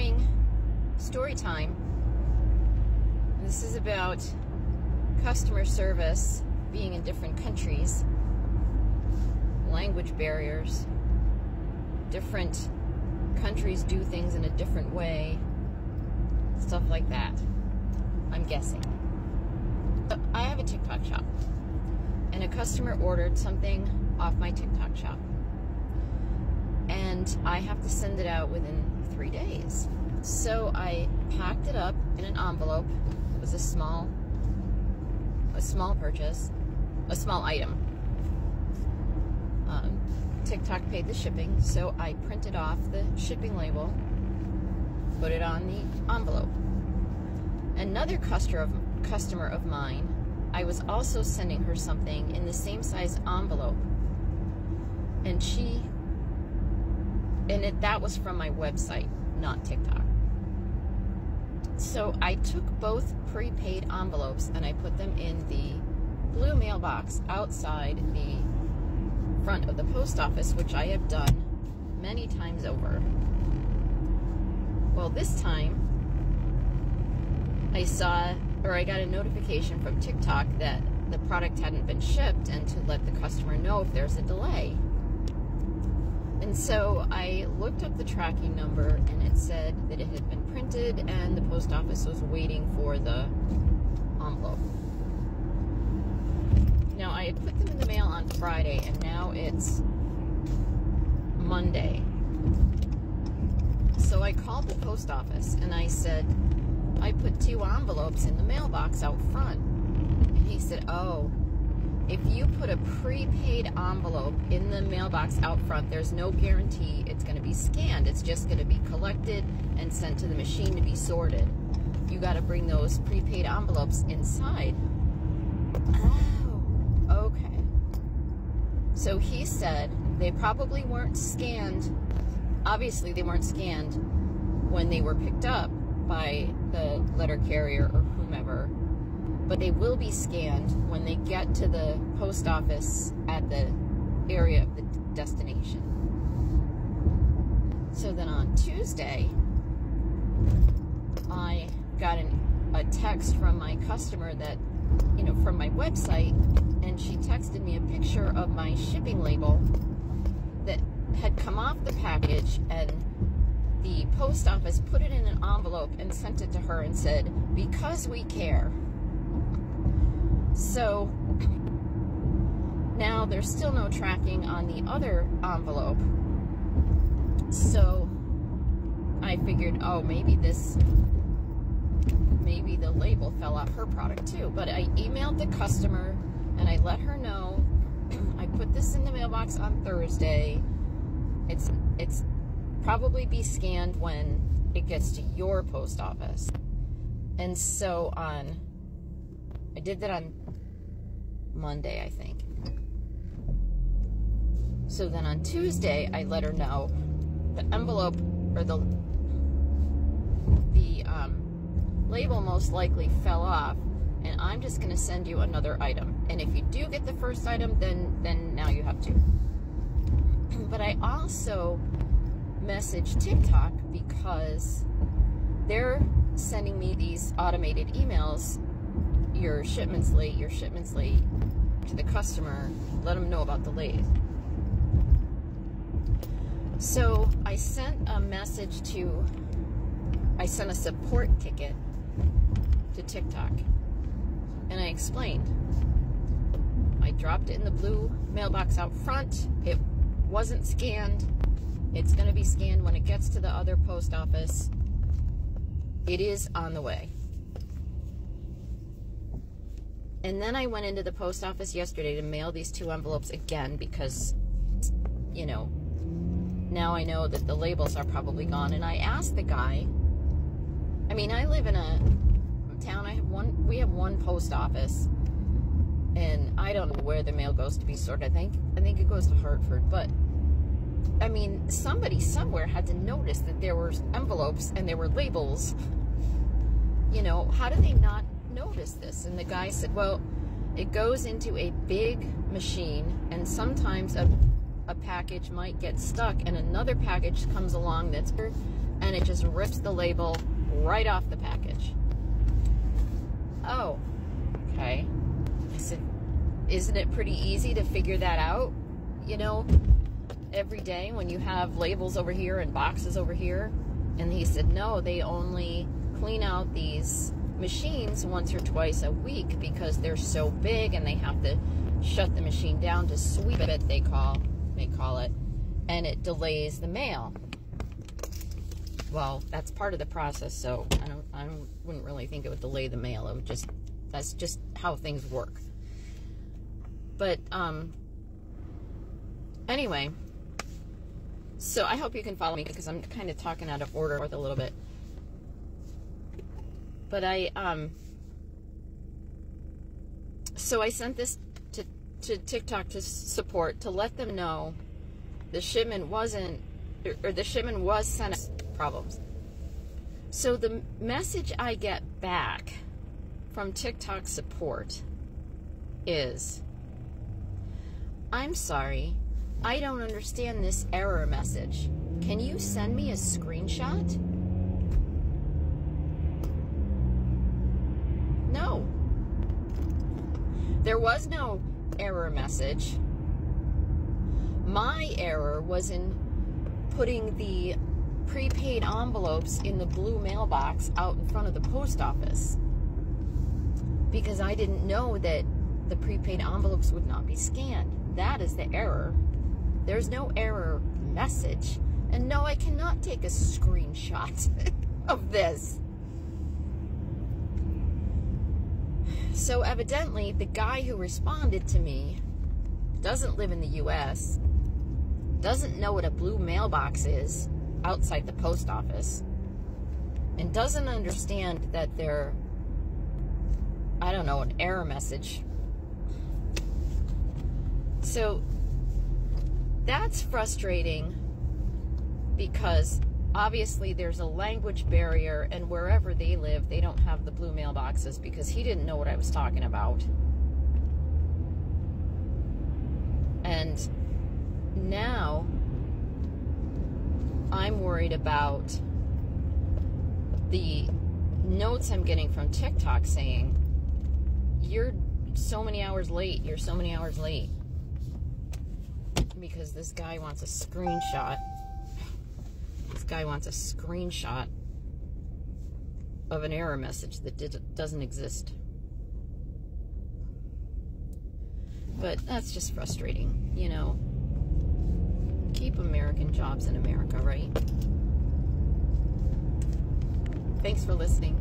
Thanksgiving story time. This is about customer service being in different countries, language barriers, different countries do things in a different way, stuff like that. I'm guessing. I have a TikTok shop, and a customer ordered something off my TikTok shop, and I have to send it out within 3 days. So I packed it up in an envelope. It was a small purchase, a small item. TikTok paid the shipping, so I printed off the shipping label, put it on the envelope. Another customer of mine, I was also sending her something in the same size envelope, and that was from my website, not TikTok. So I took both prepaid envelopes and I put them in the blue mailbox outside the front of the post office, which I have done many times over. Well, this time I got a notification from TikTok that the product hadn't been shipped, and to let the customer know if there's a delay. And so I looked up the tracking number, and it said that it had been printed and the post office was waiting for the envelope. Now, I had put them in the mail on Friday, and now it's Monday. So I called the post office, and I said, I put 2 envelopes in the mailbox out front. And he said, oh, if you put a prepaid envelope in the mailbox out front, there's no guarantee it's going to be scanned. It's just going to be collected and sent to the machine to be sorted. You got to bring those prepaid envelopes inside. Oh, okay. So he said they probably weren't scanned. Obviously, they weren't scanned when they were picked up by the letter carrier or whomever, but they will be scanned when they get to the post office at the area of the destination. So then on Tuesday, I got a text from my customer that, from my website, and she texted me a picture of my shipping label that had come off the package, and the post office put it in an envelope and sent it to her and said, because we care. So now there's still no tracking on the other envelope. So I figured, oh, maybe the label fell off her product too. But I emailed the customer and I let her know, I put this in the mailbox on Thursday. It's probably be scanned when it gets to your post office. And so I did that on Monday, I think. So then on Tuesday, I let her know the envelope, or the label most likely fell off, and I'm just going to send you another item. And if you do get the first item, then now you have 2. But I also messaged TikTok because they're sending me these automated emails. Your shipment's late, to the customer. Let them know about delays. So I sent a support ticket to TikTok, and I explained. I dropped it in the blue mailbox out front. It wasn't scanned. It's going to be scanned when it gets to the other post office. It is on the way. And then I went into the post office yesterday to mail these 2 envelopes again because, now I know that the labels are probably gone. And I asked the guy, I live in a town, we have one post office, and I don't know where the mail goes to be sorted. I think it goes to Hartford, but somebody somewhere had to notice that there were envelopes and there were labels. How do they not notice this? And the guy said, well, it goes into a big machine, and sometimes a a package might get stuck and another package comes along that's and it just rips the label right off the package. Oh, okay. I said, isn't it pretty easy to figure that out? You know, every day when you have labels over here and boxes over here. And he said, no, they only clean out these machines once or twice a week because they're so big and they have to shut the machine down to sweep it, they call it, and it delays the mail. Well, that's part of the process, so I wouldn't really think it would delay the mail. It would just, that's just how things work. But anyway, so I hope you can follow me because I'm kind of talking out of order with a little bit. But so I sent this to TikTok to support to let them know the shipment wasn't, or the shipment was sent problems. So the message I get back from TikTok support is, I'm sorry, I don't understand this error message. Can you send me a screenshot? No. There was no error message. My error was in putting the prepaid envelopes in the blue mailbox out in front of the post office because I didn't know that the prepaid envelopes would not be scanned. That is the error. There's no error message. And no, I cannot take a screenshot of this. So evidently, the guy who responded to me doesn't live in the U.S., doesn't know what a blue mailbox is outside the post office, and doesn't understand that they're, I don't know, an error message. So that's frustrating because obviously there's a language barrier, and wherever they live, they don't have the blue mailboxes because he didn't know what I was talking about. And now I'm worried about the notes I'm getting from TikTok saying, you're so many hours late, you're so many hours late. Because this guy wants a screenshot. This guy wants a screenshot of an error message that doesn't exist. But that's just frustrating, you know. Keep American jobs in America, right? Thanks for listening.